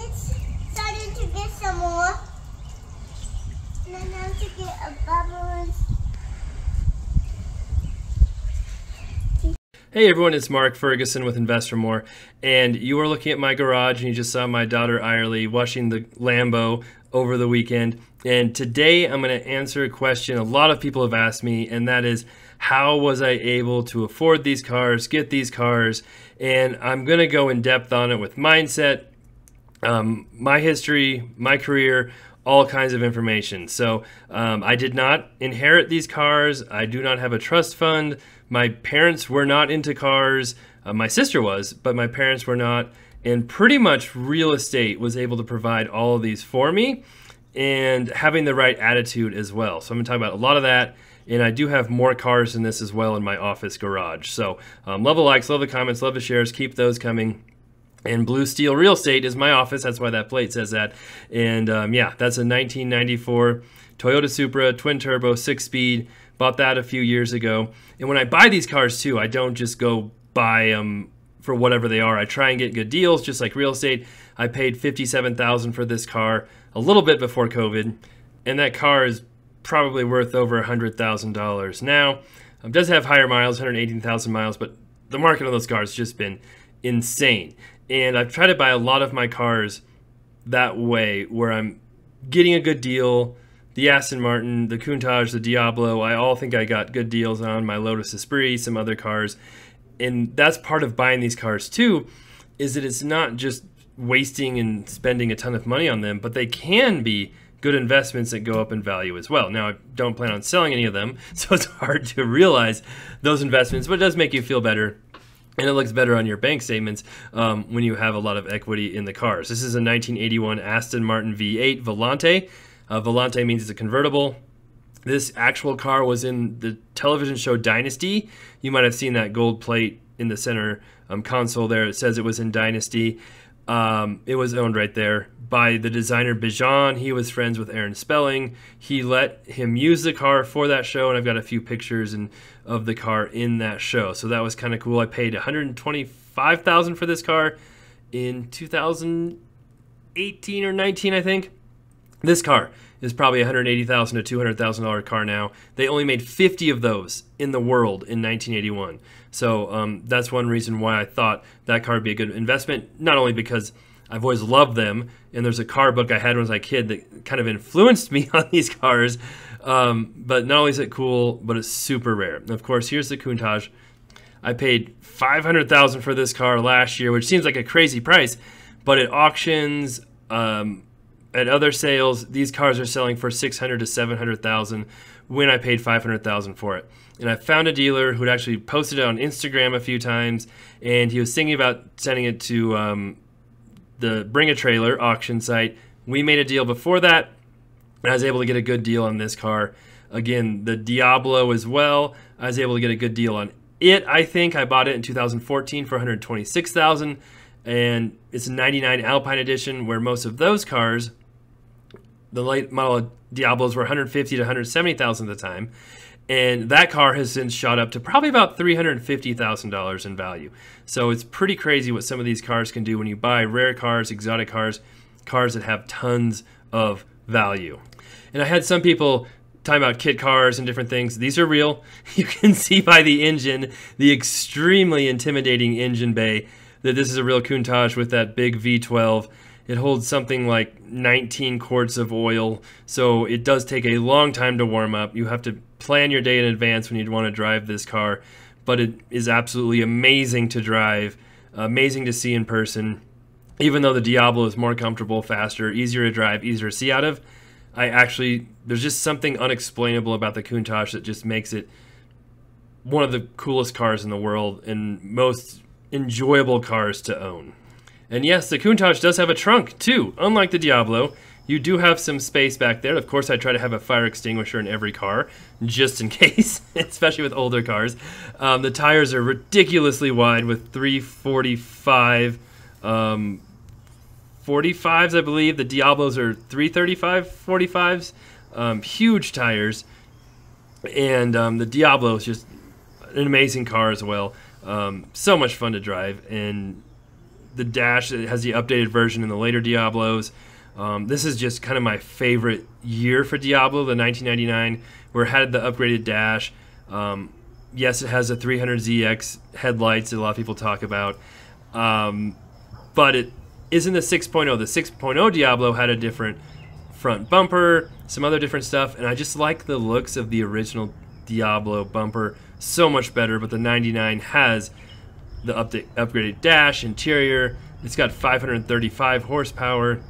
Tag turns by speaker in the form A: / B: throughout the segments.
A: it's starting to get some more. And then I have to get a bubbles.
B: Hey everyone, it's Mark Ferguson with Invest for More, and you are looking at my garage and you just saw my daughter Irely washing the Lambo over the weekend. And today I'm going to answer a question a lot of people have asked me, and that is, how was I able to afford these cars, get these cars? And I'm going to go in depth on it with mindset, my history, my career, all kinds of information. So I did not inherit these cars. I do not have a trust fund. My parents were not into cars. My sister was, but my parents were not. And pretty much real estate was able to provide all of these for me, and having the right attitude as well. So I'm going to talk about a lot of that. And I do have more cars than this as well in my office garage. So love the likes, love the comments, love the shares. Keep those coming. And Blue Steel Real Estate is my office. That's why that plate says that. And yeah, that's a 1994 Toyota Supra, twin turbo, 6-speed. Bought that a few years ago. And when I buy these cars too, I don't just go buy them for whatever they are. I try and get good deals, just like real estate. I paid $57,000 for this car a little bit before COVID, and that car is probably worth over $100,000 now. It does have higher miles, 118,000 miles, but the market on those cars has just been insane. And I've tried to buy a lot of my cars that way, where I'm getting a good deal. The Aston Martin, the Countach, the Diablo, I all think I got good deals on. My Lotus Esprit, some other cars. And that's part of buying these cars too, is that it's not just wasting and spending a ton of money on them, but they can be good investments that go up in value as well. Now, I don't plan on selling any of them, so it's hard to realize those investments, but it does make you feel better. And it looks better on your bank statements when you have a lot of equity in the cars. This is a 1981 Aston Martin V8 Volante. Volante means it's a convertible. This actual car was in the television show Dynasty. You might have seen that gold plate in the center console there. It says it was in Dynasty. It was owned right there by the designer Bijan. He was friends with Aaron Spelling. He let him use the car for that show, and I've got a few pictures of the car in that show. So that was kind of cool. I paid $125,000 for this car in 2018 or 19, I think. This car is probably $180,000 to $200,000 car now. They only made 50 of those in the world in 1981. So that's one reason why I thought that car would be a good investment, not only because I've always loved them, and there's a car book I had when I was a kid that kind of influenced me on these cars, but not only is it cool, but it's super rare. And of course, here's the Countach. I paid $500,000 for this car last year, which seems like a crazy price, but at auctions, at other sales, these cars are selling for $600,000 to $700,000 when I paid $500,000 for it. And I found a dealer who had actually posted it on Instagram a few times, and he was thinking about sending it to the Bring a Trailer auction site. We made a deal before that, and I was able to get a good deal on this car. Again, the Diablo as well, I was able to get a good deal on it. I think I bought it in 2014 for $126,000, and it's a 99 Alpine Edition, where most of those cars, the late model Diablos, were $150,000 to $170,000 at the time. And that car has since shot up to probably about $350,000 in value. So it's pretty crazy what some of these cars can do when you buy rare cars, exotic cars, cars that have tons of value. And I had some people talking about kit cars and different things. These are real. You can see by the engine, the extremely intimidating engine bay, that this is a real Countach with that big V12. It holds something like 19 quarts of oil, so it does take a long time to warm up. You have to plan your day in advance when you'd want to drive this car, but it is absolutely amazing to drive, amazing to see in person. Even though the Diablo is more comfortable, faster, easier to drive, easier to see out of, there's just something unexplainable about the Countach that just makes it one of the coolest cars in the world and most enjoyable cars to own. And yes, the Countach does have a trunk too. Unlike the Diablo, you do have some space back there. Of course, I try to have a fire extinguisher in every car, just in case, especially with older cars. The tires are ridiculously wide with 345 45s, I believe. The Diablos are 335 45s. Huge tires. And the Diablo is just an amazing car as well. So much fun to drive, and the dash. It has the updated version in the later Diablos. This is just kind of my favorite year for Diablo, the 1999, where it had the upgraded dash. Yes, it has a 300ZX headlights that a lot of people talk about, but it isn't the 6.0. The 6.0 Diablo had a different front bumper, some other different stuff, and I just like the looks of the original Diablo bumper so much better. But the 99 has the upgraded dash, interior. It's got 535 horsepower,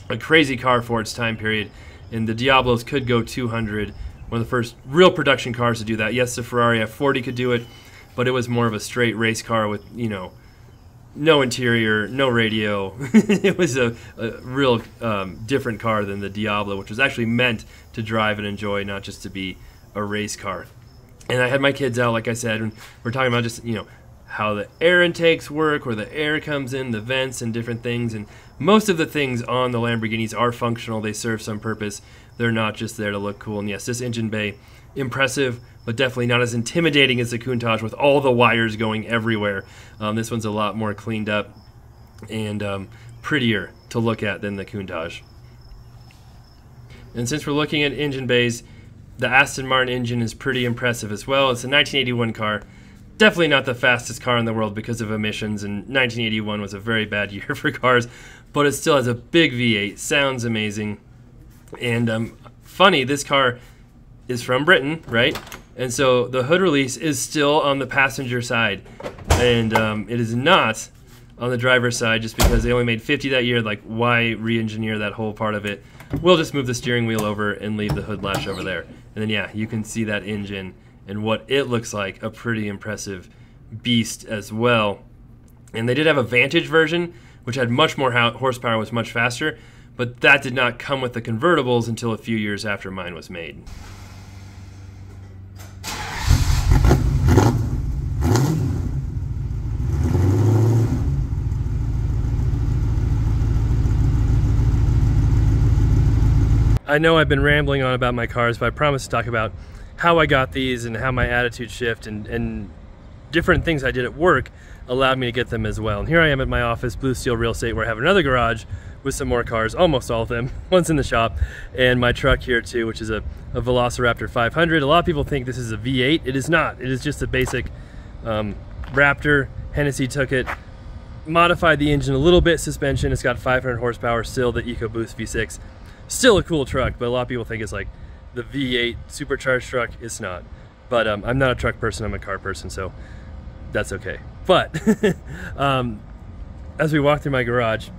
B: a crazy car for its time period, and the Diablos could go 200. One of the first real production cars to do that. Yes, the Ferrari F40 could do it, but it was more of a straight race car with, you know, no interior, no radio. It was a real different car than the Diablo, which was actually meant to drive and enjoy, not just to be a race car. And I had my kids out, like I said, and we're talking about just, you know, how the air intakes work, where the air comes in, the vents and different things. And most of the things on the Lamborghinis are functional. They serve some purpose. They're not just there to look cool. And yes, this engine bay, impressive, but definitely not as intimidating as the Countach with all the wires going everywhere. This one's a lot more cleaned up and prettier to look at than the Countach. And since we're looking at engine bays, the Aston Martin engine is pretty impressive as well. It's a 1981 car. Definitely not the fastest car in the world because of emissions, and 1981 was a very bad year for cars, but it still has a big V8, sounds amazing. And funny, this car is from Britain, right? And so the hood release is still on the passenger side, and it is not on the driver's side just because they only made 50 that year. Like, why re-engineer that whole part of it? We'll just move the steering wheel over and leave the hood latch over there. And then, yeah, you can see that engine and what it looks like, a pretty impressive beast as well. And they did have a Vantage version, which had much more horsepower, was much faster, but that did not come with the convertibles until a few years after mine was made. I know I've been rambling on about my cars, but I promised to talk about how I got these and how my attitude shift and different things I did at work allowed me to get them as well. And here I am at my office, Blue Steel Real Estate, where I have another garage with some more cars, almost all of them. One's in the shop, and my truck here too, which is a Velociraptor 500. A lot of people think this is a V8. It is not. It is just a basic Raptor. Hennessy took it, modified the engine a little bit, suspension. It's got 500 horsepower, still the EcoBoost V6. Still a cool truck, but a lot of people think it's like the V8 supercharged truck. It's not. But I'm not a truck person, I'm a car person, so that's okay. But as we walk through my garage,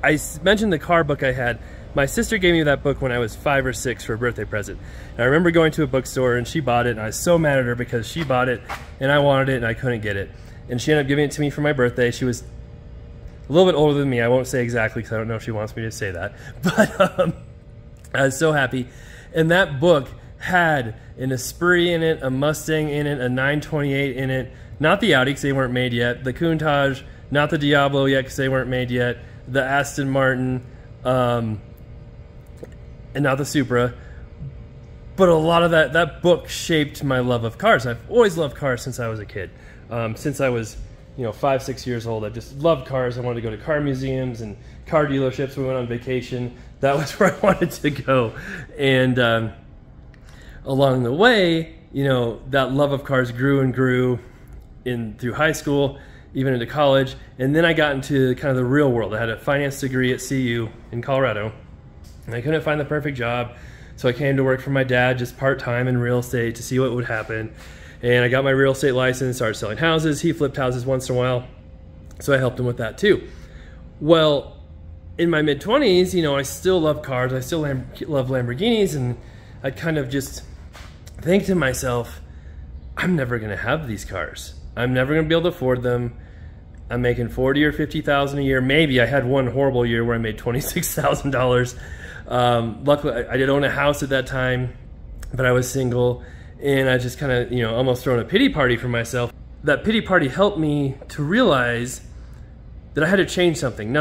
B: I mentioned the car book I had. My sister gave me that book when I was 5 or 6 for a birthday present. And I remember going to a bookstore and she bought it, and I was so mad at her because she bought it and I wanted it and I couldn't get it. And she ended up giving it to me for my birthday. She was a little bit older than me. I won't say exactly because I don't know if she wants me to say that. But I was so happy. And that book had an Esprit in it, a Mustang in it, a 928 in it. Not the Audi because they weren't made yet. The Countach, not the Diablo yet because they weren't made yet. The Aston Martin, and not the Supra. But a lot of that book shaped my love of cars. I've always loved cars since I was a kid. Since I was 5, 6 years old, I just loved cars. I wanted to go to car museums and car dealerships. We went on vacation. That was where I wanted to go. And along the way, that love of cars grew and grew through high school, even into college. And then I got into kind of the real world. I had a finance degree at CU in Colorado, and I couldn't find the perfect job. So I came to work for my dad just part-time in real estate to see what would happen. And I got my real estate license, started selling houses. He flipped houses once in a while, so I helped him with that too. Well, in my mid-20s, I still love cars. I still love Lamborghinis, and I kind of just think to myself, I'm never gonna have these cars. I'm never gonna be able to afford them. I'm making $40,000 or $50,000 a year. Maybe I had one horrible year where I made $26,000. Luckily, I did own a house at that time, but I was single. And I just kind of, almost thrown a pity party for myself. That pity party helped me to realize that I had to change something.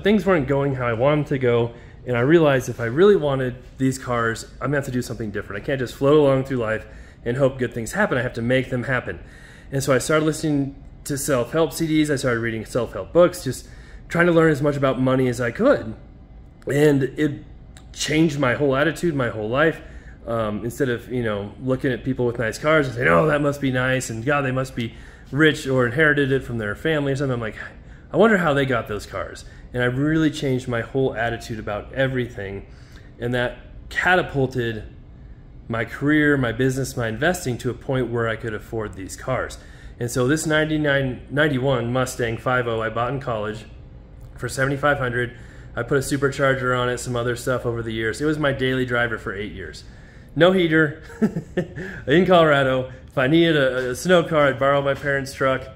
B: Things weren't going how I wanted them to go, and I realized if I really wanted these cars, I'm gonna have to do something different. I can't just float along through life and hope good things happen. I have to make them happen. And so I started listening to self-help CDs. I started reading self-help books, just trying to learn as much about money as I could. And it changed my whole attitude, my whole life. Instead of, looking at people with nice cars and saying, oh, that must be nice, and God, they must be rich or inherited it from their family or something, I'm like, I wonder how they got those cars. And I really changed my whole attitude about everything. And that catapulted my career, my business, my investing to a point where I could afford these cars. And so this 91 Mustang 5.0 I bought in college for $7,500. I put a supercharger on it, some other stuff over the years. It was my daily driver for 8 years. No heater in Colorado. If I needed a snow car, I'd borrow my parents' truck.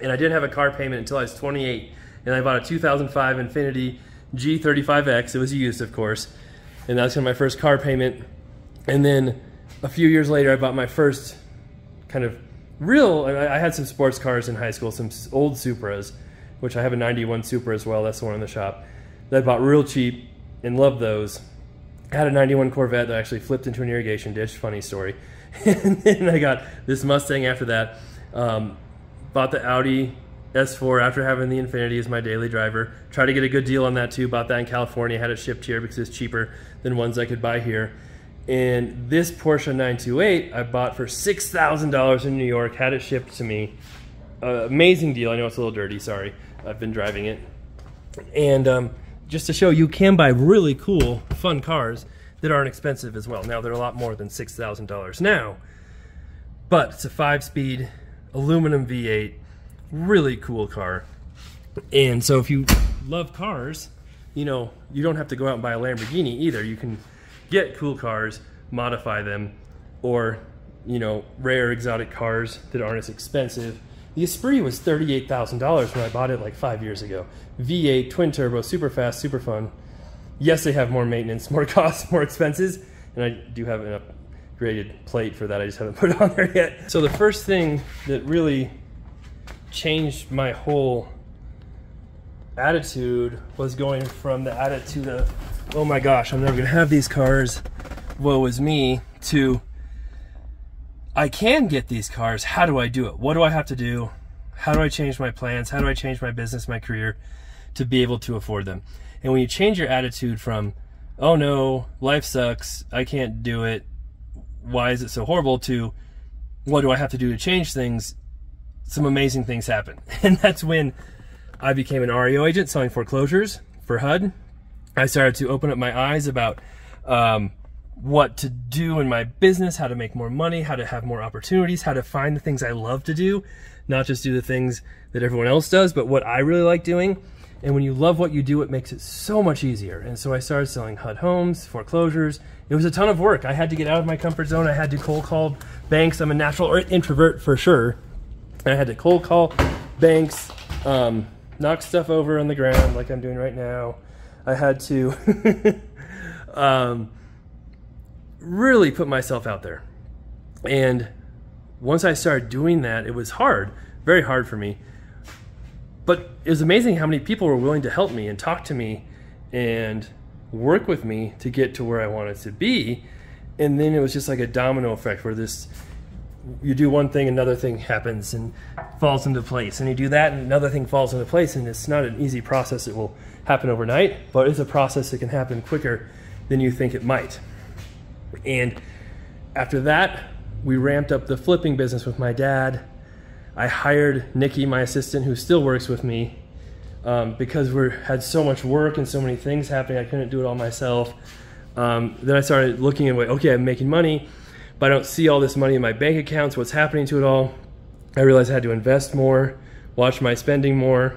B: And I didn't have a car payment until I was 28. And I bought a 2005 Infiniti G35X. It was used, of course. And that was kind of my first car payment. And then a few years later, I bought my first kind of real, I had some sports cars in high school, some old Supras, which I have a 91 Supra as well. That's the one in the shop that I bought real cheap and loved those. I had a 91 Corvette that actually flipped into an irrigation ditch. Funny story. And then I got this Mustang after that. Bought the Audi S4 after having the Infiniti as my daily driver. Tried to get a good deal on that too. Bought that in California. Had it shipped here because it's cheaper than ones I could buy here. And this Porsche 928 I bought for $6,000 in New York. Had it shipped to me. Amazing deal. I know it's a little dirty. Sorry. I've been driving it. And just to show you can buy really cool, fun cars that aren't expensive as well. Now, they're a lot more than $6,000 now. But it's a 5-speed aluminum V8. Really cool car. And so if you love cars, you don't have to go out and buy a Lamborghini either. You can get cool cars, modify them, or rare exotic cars that aren't as expensive. The Esprit was $38,000 when I bought it like 5 years ago. V8, twin turbo, super fast, super fun. Yes, they have more maintenance, more costs, more expenses, and I do have an upgraded plate for that. I just haven't put it on there yet. So the first thing that really changed my whole attitude was going from the attitude of, oh my gosh, I'm never gonna have these cars, woe is me, to I can get these cars. How do I do it? What do I have to do? How do I change my plans? How do I change my business, my career to be able to afford them? And when you change your attitude from, oh no, life sucks, I can't do it, why is it so horrible, to what do I have to do to change things, some amazing things happen. And that's when I became an REO agent selling foreclosures for HUD. I started to open up my eyes about what to do in my business, how to make more money, how to have more opportunities, how to find the things I love to do, not just do the things that everyone else does, but what I really like doing. And when you love what you do, it makes it so much easier. And so I started selling HUD homes, foreclosures. It was a ton of work. I had to get out of my comfort zone. I had to cold call banks. I'm a natural introvert for sure. And I had to cold call banks, knock stuff over on the ground like I'm doing right now. I had to really put myself out there. And once I started doing that, it was hard, very hard for me. But it was amazing how many people were willing to help me and talk to me and work with me to get to where I wanted to be. And then it was just like a domino effect where you do one thing, another thing happens and falls into place. And you do that and another thing falls into place. And it's not an easy process that will happen overnight, but it's a process that can happen quicker than you think it might. And after that, we ramped up the flipping business with my dad. I hired Nikki, my assistant, who still works with me, because we had so much work and so many things happening, I couldn't do it all myself. Then I started looking at, okay, I'm making money, but I don't see all this money in my bank accounts, what's happening to it all. I realized I had to invest more, watch my spending more,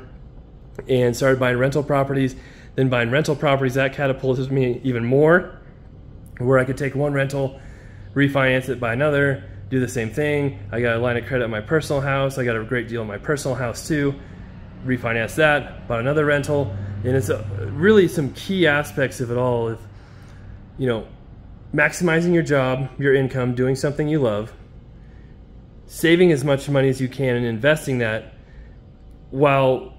B: and started buying rental properties. Then buying rental properties, that catapulted me even more, where I could take one rental, refinance it by another, do the same thing. I got a line of credit on my personal house. I got a great deal on my personal house too. Refinance that, bought another rental. And it's really some key aspects of it all of, maximizing your job, your income, doing something you love, saving as much money as you can and investing that while,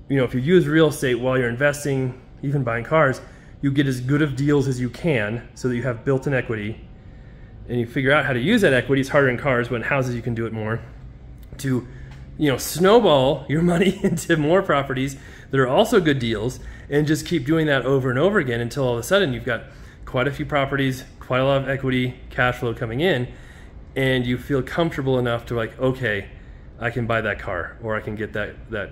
B: if you use real estate while you're investing, even buying cars, you get as good of deals as you can so that you have built-in equity. And you figure out how to use that equity. It's harder in cars, but in houses you can do it more, to snowball your money into more properties that are also good deals, and just keep doing that over and over again until all of a sudden you've got quite a few properties, quite a lot of equity, cash flow coming in, and you feel comfortable enough to like, okay, I can buy that car, or I can get that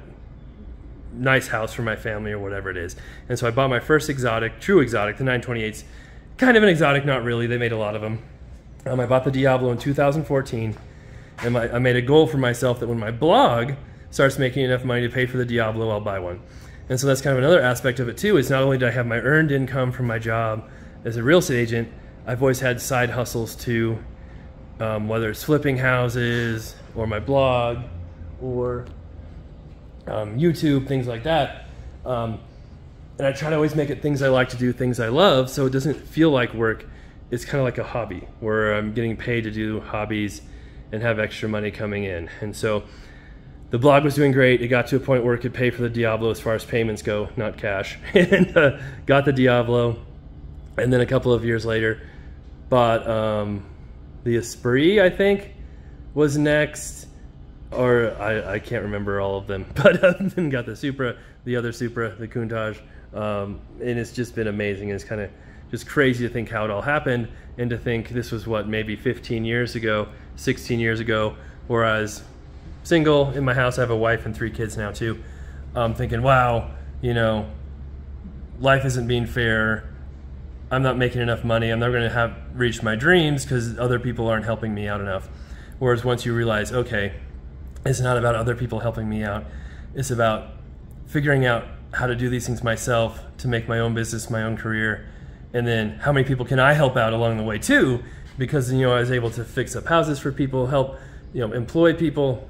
B: nice house for my family, or whatever it is. And so I bought my first exotic, true exotic, the 928s. Kind of an exotic, not really. They made a lot of them. I bought the Diablo in 2014, and I made a goal for myself that when my blog starts making enough money to pay for the Diablo, I'll buy one. And so that's kind of another aspect of it too, is not only do I have my earned income from my job as a real estate agent, I've always had side hustles too, whether it's flipping houses, or my blog, or YouTube, things like that. And I try to always make it things I like to do, things I love, so it doesn't feel like work. It's kind of like a hobby where I'm getting paid to do hobbies and have extra money coming in. And so the blog was doing great. It got to a point where it could pay for the Diablo as far as payments go, not cash. And got the Diablo. And then a couple of years later, bought the Esprit, I think, was next. Or I can't remember all of them. But then got the Supra, the other Supra, the Countach. And it's just been amazing. It's kind of just crazy to think how it all happened, and to think this was what, maybe 15 years ago, 16 years ago, where I was single in my house. I have a wife and 3 kids now too. Thinking, wow, life isn't being fair. I'm not making enough money. I'm never going to reach my dreams because other people aren't helping me out enough. Whereas once you realize, okay, it's not about other people helping me out. It's about figuring out how to do these things myself to make my own business, my own career. And then how many people can I help out along the way too? Because, I was able to fix up houses for people, help, employ people,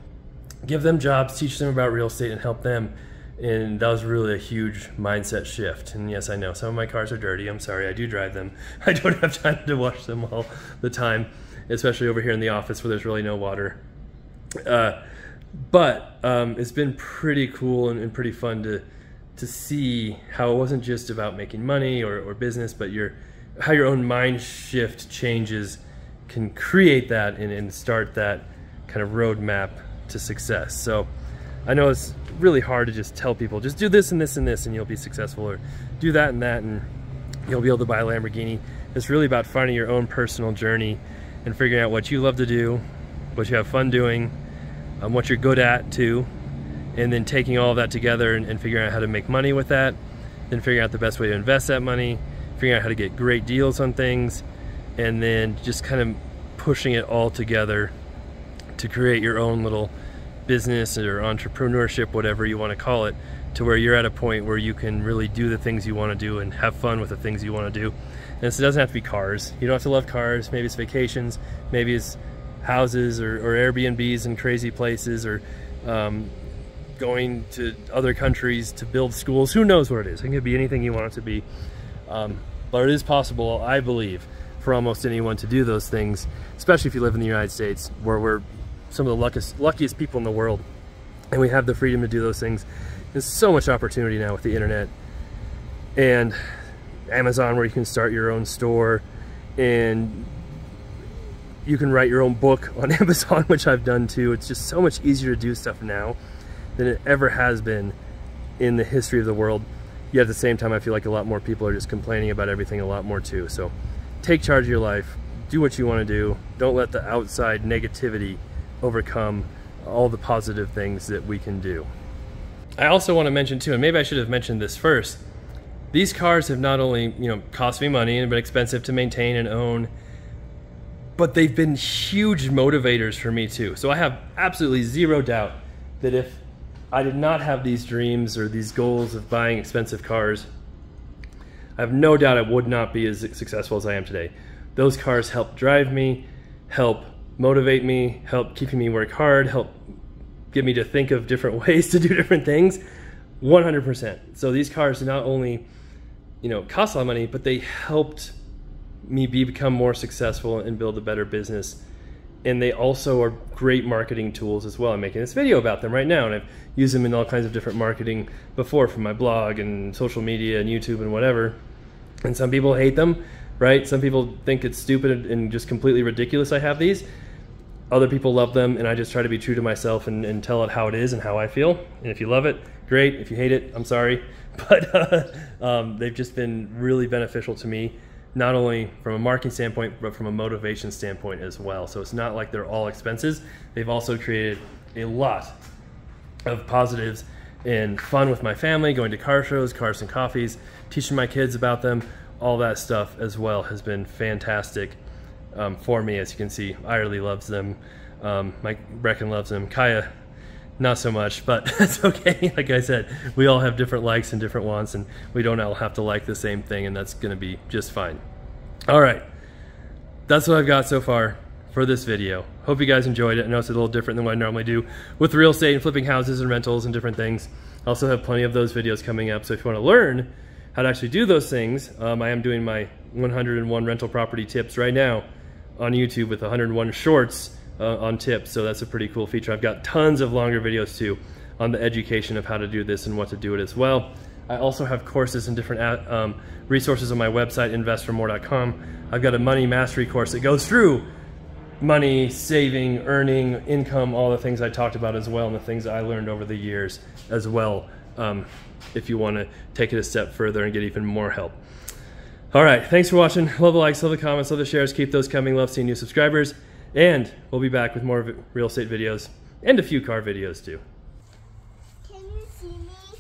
B: give them jobs, teach them about real estate, and help them. And that was really a huge mindset shift. And yes, I know some of my cars are dirty. I'm sorry, I do drive them. I don't have time to wash them all the time, especially over here in the office where there's really no water. But it's been pretty cool and pretty fun to see how it wasn't just about making money or business, but how your own mind shift changes can create that and start that kind of roadmap to success. So I know it's really hard to just tell people, just do this and this and this and you'll be successful, or do that and you'll be able to buy a Lamborghini. It's really about finding your own personal journey and figuring out what you love to do, what you have fun doing, what you're good at too, and then taking all of that together and figuring out how to make money with that, then figuring out the best way to invest that money, figuring out how to get great deals on things, and then just kind of pushing it all together to create your own little business or entrepreneurship, whatever you want to call it, to where you're at a point where you can really do the things you want to do and have fun with the things you want to do. And so it doesn't have to be cars. You don't have to love cars. Maybe it's vacations, maybe it's houses or Airbnbs in crazy places, or going to other countries to build schools. Who knows what it is? It can be anything you want it to be. But it is possible, I believe, for almost anyone to do those things, especially if you live in the United States, where we're some of the luckiest people in the world, and we have the freedom to do those things. There's so much opportunity now with the internet and Amazon, where you can start your own store, and you can write your own book on Amazon, which I've done too. It's just so much easier to do stuff now than it ever has been in the history of the world. Yet at the same time, I feel like a lot more people are just complaining about everything a lot more too. So take charge of your life, do what you want to do. Don't let the outside negativity overcome all the positive things that we can do. I also want to mention too, and maybe I should have mentioned this first, these cars have not only, cost me money and been expensive to maintain and own, but they've been huge motivators for me too. So I have absolutely zero doubt that if I did not have these dreams or these goals of buying expensive cars, I have no doubt I would not be as successful as I am today. Those cars help drive me, help motivate me, help keeping me work hard, help get me to think of different ways to do different things, 100%. So these cars not only, cost a lot of money, but they helped me become more successful and build a better business. And they also are great marketing tools as well. I'm making this video about them right now, and I've used them in all kinds of different marketing before, from my blog and social media and YouTube and whatever. And some people hate them, right? Some people think it's stupid and just completely ridiculous I have these. Other people love them, and I just try to be true to myself and tell it how it is and how I feel. And if you love it, great. If you hate it, I'm sorry. But they've just been really beneficial to me, not only from a marketing standpoint, but from a motivation standpoint as well. So it's not like they're all expenses. They've also created a lot of positives and fun with my family, going to car shows, cars and coffees, teaching my kids about them. All that stuff as well has been fantastic for me. As you can see, Irely loves them. Mike Brecken loves them. Kaya, not so much, but that's okay. Like I said, we all have different likes and different wants, and we don't all have to like the same thing, and that's going to be just fine. All right, that's what I've got so far for this video. Hope you guys enjoyed it. I know it's a little different than what I normally do with real estate and flipping houses and rentals and different things. I also have plenty of those videos coming up, so if you want to learn how to actually do those things, I am doing my 101 rental property tips right now on YouTube with 101 shorts on tips, so that's a pretty cool feature. I've got tons of longer videos too on the education of how to do this and what to do it as well. I also have courses and different resources on my website, investformore.com. I've got a money mastery course that goes through money, saving, earning, income, all the things I talked about as well, and the things I learned over the years as well, if you want to take it a step further and get even more help. All right, thanks for watching. Love the likes, love the comments, love the shares. Keep those coming. Love seeing new subscribers. And we'll be back with more real estate videos and a few car videos too.
A: Can you see me?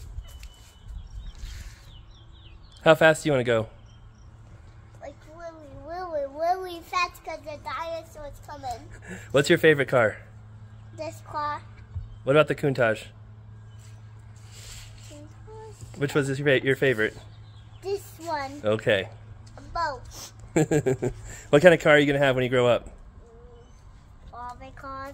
B: How fast do you want to go?
A: Like really fast because the dinosaur's coming.
B: What's your favorite car?
A: This car.
B: What about the Countach? Which was your favorite?
A: This one.
B: Okay.
A: Both.
B: What kind of car are you going to have when you grow up?
A: All the cars.